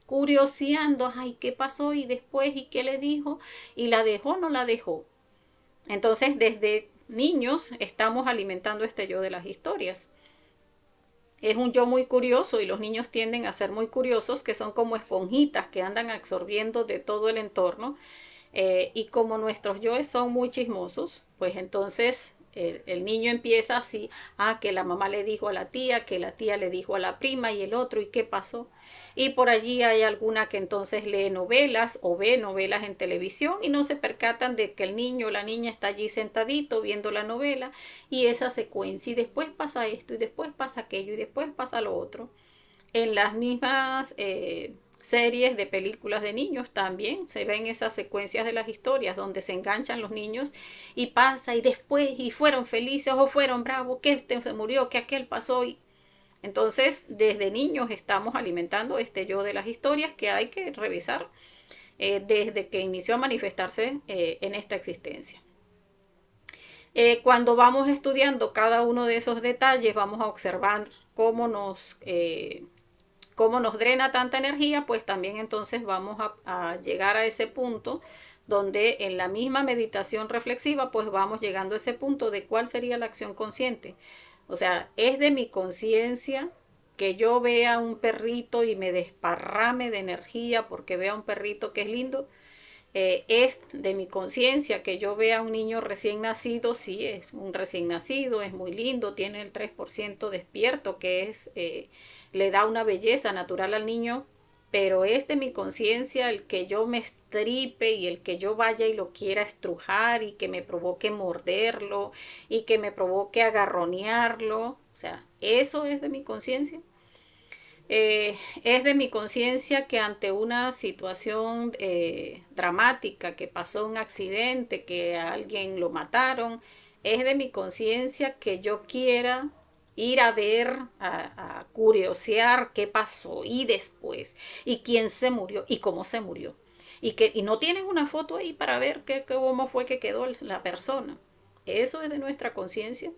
curioseando, ay, ¿qué pasó? Y después, ¿y qué le dijo? ¿Y la dejó o no la dejó? Entonces desde niños estamos alimentando este yo de las historias. Es un yo muy curioso y los niños tienden a ser muy curiosos, que son como esponjitas que andan absorbiendo de todo el entorno. Y como nuestros yoes son muy chismosos, pues entonces el niño empieza así, que la mamá le dijo a la tía, que la tía le dijo a la prima y el otro, ¿y qué pasó? Y por allí hay alguna que entonces lee novelas o ve novelas en televisión y no se percatan de que el niño o la niña está allí sentadito viendo la novela y esa secuencia, y después pasa esto, y después pasa aquello, y después pasa lo otro. En las mismas series de películas de niños también se ven esas secuencias de las historias donde se enganchan los niños y pasa y después y fueron felices o fueron bravos, que este se murió, que aquel pasó. Entonces desde niños estamos alimentando este yo de las historias que hay que revisar desde que inició a manifestarse en esta existencia. Cuando vamos estudiando cada uno de esos detalles, vamos a observar cómo nos drena tanta energía, pues también entonces vamos a llegar a ese punto donde en la misma meditación reflexiva, pues vamos llegando a ese punto de cuál sería la acción consciente. O sea, es de mi conciencia que yo vea un perrito y me desparrame de energía porque vea un perrito que es lindo. Es de mi conciencia que yo vea a un niño recién nacido, sí, es un recién nacido, es muy lindo, tiene el 3% despierto, le da una belleza natural al niño, pero es de mi conciencia el que yo me estripe y el que yo vaya y lo quiera estrujar y que me provoque morderlo y que me provoque agarronearlo. O sea, eso es de mi conciencia. Es de mi conciencia que ante una situación dramática, que pasó un accidente, que a alguien lo mataron, es de mi conciencia que yo quiera ir a ver, a curiosear qué pasó y después, y quién se murió y cómo se murió. y no tienes una foto ahí para ver cómo fue que quedó la persona. Eso es de nuestra conciencia.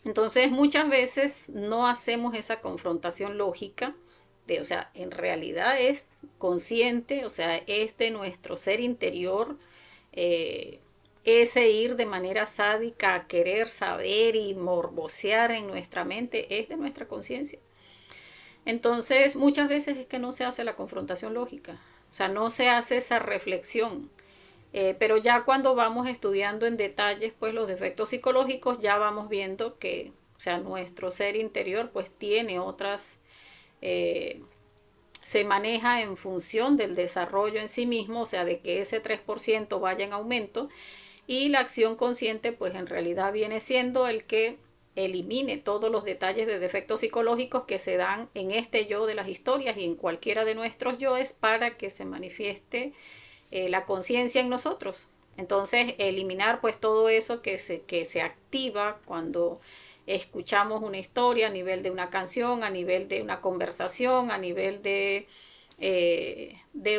Entonces muchas veces no hacemos esa confrontación lógica de, o sea, en realidad es consciente, o sea, es de nuestro ser interior, eh, ese ir de manera sádica a querer saber y morbosear en nuestra mente es de nuestra conciencia. Entonces muchas veces es que no se hace la confrontación lógica, o sea, no se hace esa reflexión. Pero ya cuando vamos estudiando en detalles pues los defectos psicológicos ya vamos viendo que, o sea, nuestro ser interior pues tiene otras, eh, se maneja en función del desarrollo en sí mismo, o sea, de que ese 3% vaya en aumento, y la acción consciente pues en realidad viene siendo el que elimine todos los detalles de defectos psicológicos que se dan en este yo de las historias y en cualquiera de nuestros yoes para que se manifieste la conciencia en nosotros. Entonces, eliminar pues todo eso que se activa cuando escuchamos una historia a nivel de una canción, a nivel de una conversación, a nivel de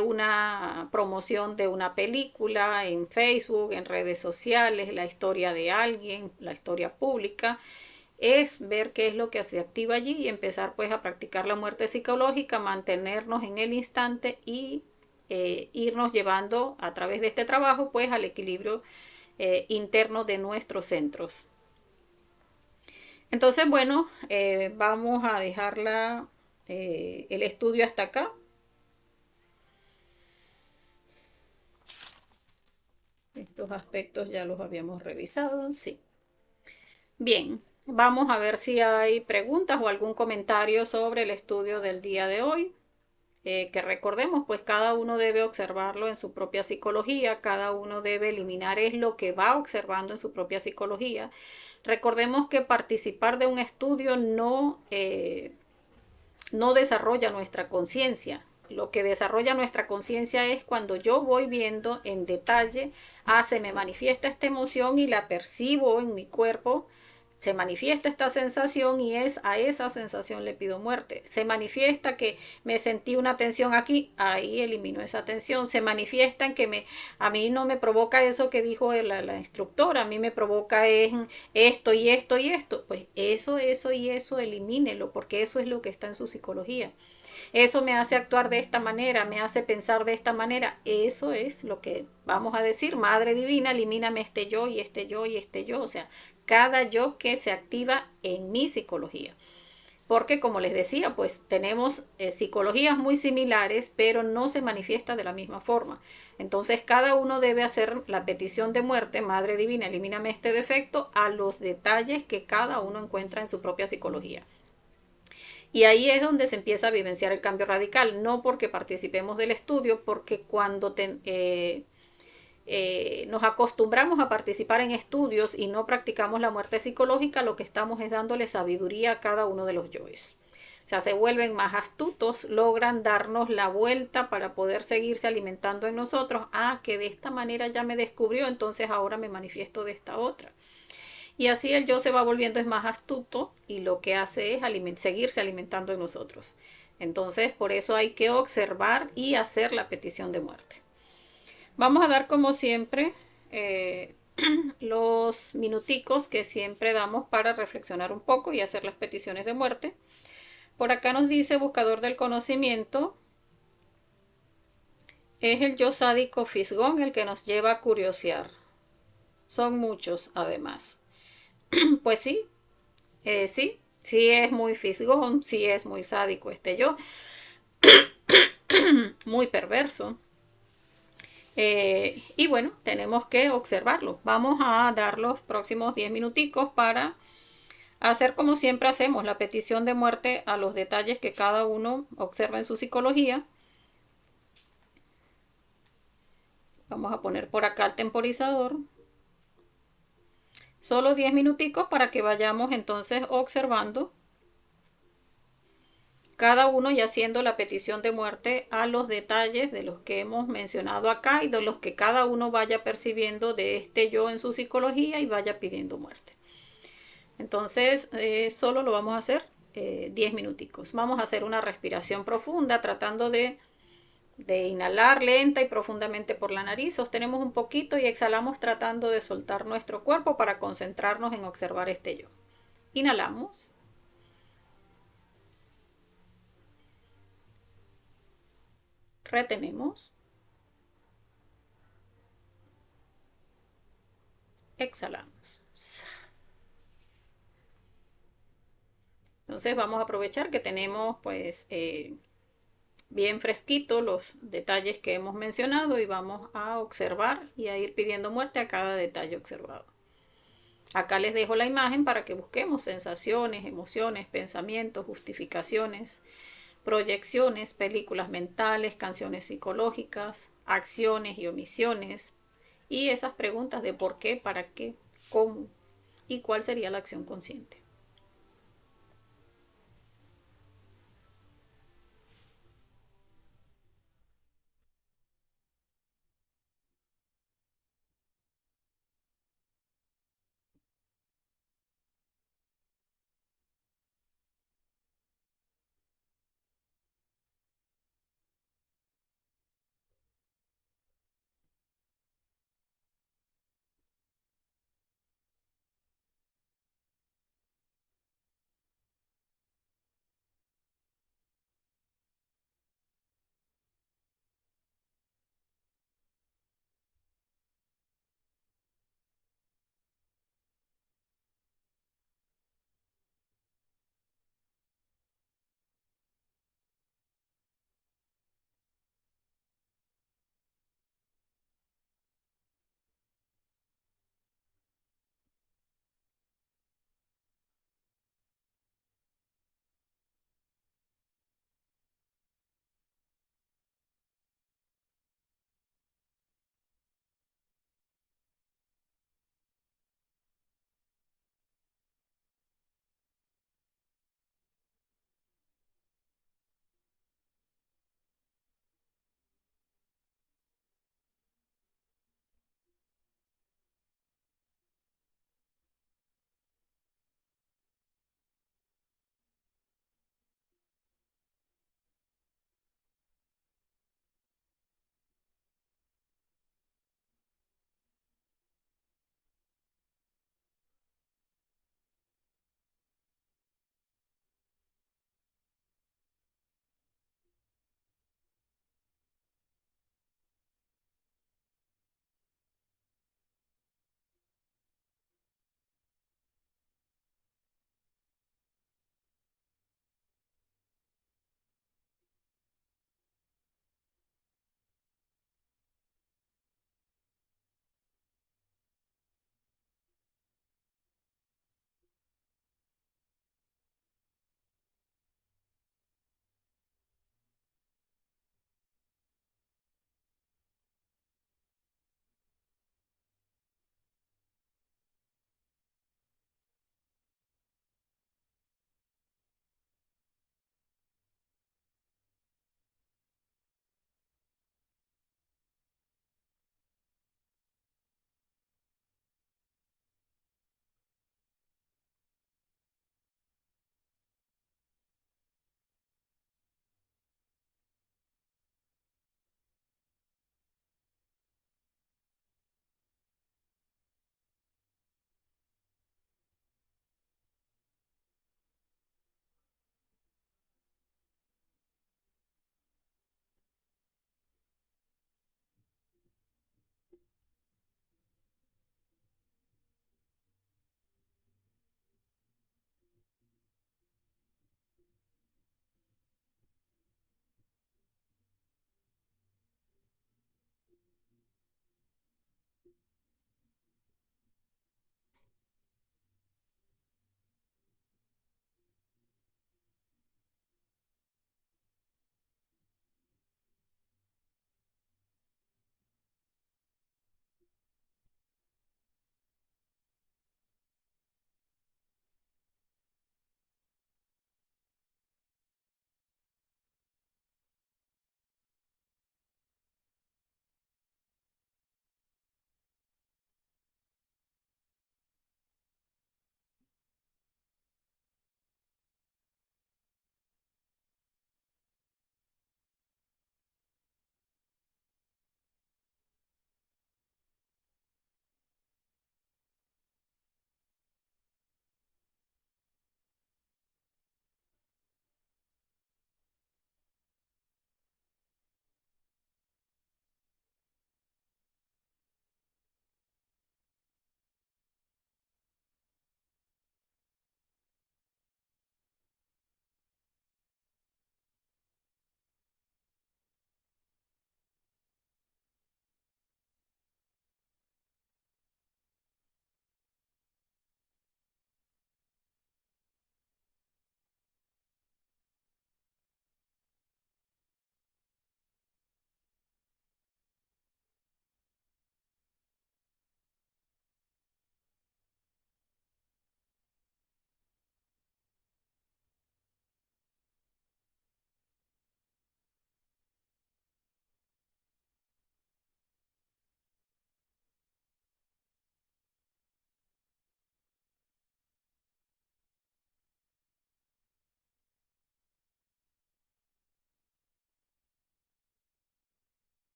una promoción de una película en Facebook, en redes sociales, la historia de alguien, la historia pública, es ver qué es lo que se activa allí y empezar pues a practicar la muerte psicológica, mantenernos en el instante y irnos llevando a través de este trabajo pues al equilibrio interno de nuestros centros. Entonces, bueno, vamos a dejarla el estudio hasta acá. Estos aspectos ya los habíamos revisado, sí. Bien, vamos a ver si hay preguntas o algún comentario sobre el estudio del día de hoy. Que recordemos, pues cada uno debe observarlo en su propia psicología, cada uno debe eliminar es lo que va observando en su propia psicología. Recordemos que participar de un estudio no desarrolla nuestra conciencia. Lo que desarrolla nuestra conciencia es cuando yo voy viendo en detalle, se me manifiesta esta emoción y la percibo en mi cuerpo, se manifiesta esta sensación y es a esa sensación le pido muerte. Se manifiesta que me sentí una tensión aquí, ahí elimino esa tensión. Se manifiesta en que a mí no me provoca eso que dijo la instructora, a mí me provoca esto y esto y esto. Pues eso y eso elimínelo, porque eso es lo que está en su psicología. Eso me hace actuar de esta manera, me hace pensar de esta manera. Eso es lo que vamos a decir, Madre Divina, elimíname este yo y este yo y este yo. O sea, cada yo que se activa en mi psicología. Porque como les decía, pues tenemos psicologías muy similares, pero no se manifiesta de la misma forma. Entonces cada uno debe hacer la petición de muerte, Madre Divina, elimíname este defecto, a los detalles que cada uno encuentra en su propia psicología. Y ahí es donde se empieza a vivenciar el cambio radical, no porque participemos del estudio, porque cuando nos acostumbramos a participar en estudios y no practicamos la muerte psicológica, lo que estamos es dándole sabiduría a cada uno de los yoes. O sea, se vuelven más astutos, logran darnos la vuelta para poder seguirse alimentando en nosotros. Que de esta manera ya me descubrió, entonces ahora me manifiesto de esta otra. Y así el yo se va volviendo es más astuto y lo que hace es seguirse alimentando en nosotros. Entonces, por eso hay que observar y hacer la petición de muerte. Vamos a dar como siempre los minuticos que siempre damos para reflexionar un poco y hacer las peticiones de muerte. Por acá nos dice buscador del conocimiento, es el yo sádico fisgón el que nos lleva a curiosear. Son muchos además. Pues sí, sí es muy fisgón, sí es muy sádico este yo, muy perverso. Y bueno, tenemos que observarlo. Vamos a dar los próximos 10 minuticos para hacer como siempre hacemos, la petición de muerte a los detalles que cada uno observa en su psicología. Vamos a poner por acá el temporizador. Solo 10 minuticos para que vayamos entonces observando cada uno y haciendo la petición de muerte a los detalles de los que hemos mencionado acá y de los que cada uno vaya percibiendo de este yo en su psicología y vaya pidiendo muerte. Entonces, solo lo vamos a hacer 10 minuticos. Vamos a hacer una respiración profunda tratando de de inhalar lenta y profundamente por la nariz, sostenemos un poquito y exhalamos tratando de soltar nuestro cuerpo para concentrarnos en observar este yo. Inhalamos, retenemos, exhalamos. Entonces vamos a aprovechar que tenemos pues bien fresquito los detalles que hemos mencionado y vamos a observar y a ir pidiendo muerte a cada detalle observado. Acá les dejo la imagen para que busquemos sensaciones, emociones, pensamientos, justificaciones, proyecciones, películas mentales, canciones psicológicas, acciones y omisiones, y esas preguntas de por qué, para qué, cómo y cuál sería la acción consciente.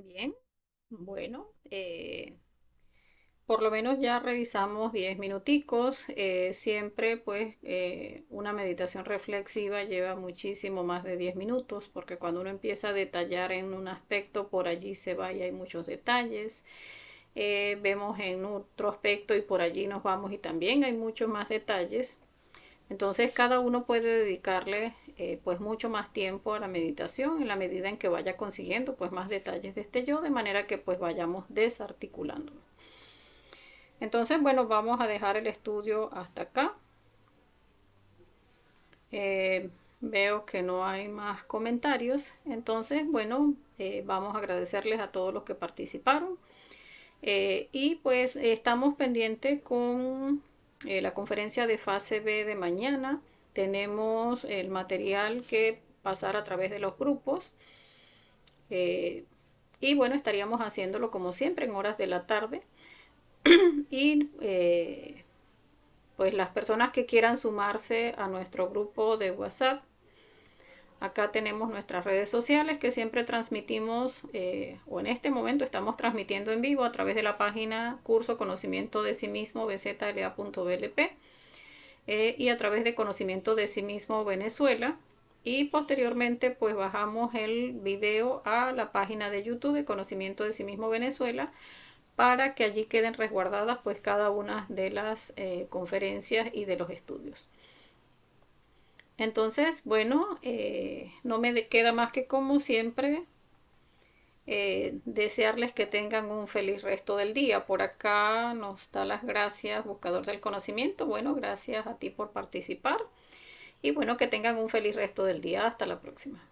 Bien, bueno, por lo menos ya revisamos 10 minuticos. Siempre pues una meditación reflexiva lleva muchísimo más de 10 minutos porque cuando uno empieza a detallar en un aspecto por allí se va y hay muchos detalles. Vemos en otro aspecto y por allí nos vamos y también hay muchos más detalles. Entonces cada uno puede dedicarle pues mucho más tiempo a la meditación en la medida en que vaya consiguiendo pues más detalles de este yo, de manera que pues vayamos desarticulándolo. Entonces, bueno, vamos a dejar el estudio hasta acá. Eh, Veo que no hay más comentarios. Entonces, bueno, vamos a agradecerles a todos los que participaron. Y pues estamos pendientes con la conferencia de fase B de mañana. Tenemos el material que pasar a través de los grupos. Eh, y bueno, estaríamos haciéndolo como siempre en horas de la tarde. Y pues las personas que quieran sumarse a nuestro grupo de WhatsApp, acá tenemos nuestras redes sociales que siempre transmitimos, o en este momento estamos transmitiendo en vivo a través de la página Curso Conocimiento de Sí Mismo bzla.blp, y a través de Conocimiento de Sí Mismo Venezuela. Y posteriormente pues bajamos el video a la página de YouTube de Conocimiento de Sí Mismo Venezuela, para que allí queden resguardadas pues cada una de las conferencias y de los estudios. Entonces, bueno, no me queda más que como siempre desearles que tengan un feliz resto del día. Por acá nos da las gracias, Buscador del Conocimiento. Bueno, gracias a ti por participar y bueno, que tengan un feliz resto del día. Hasta la próxima.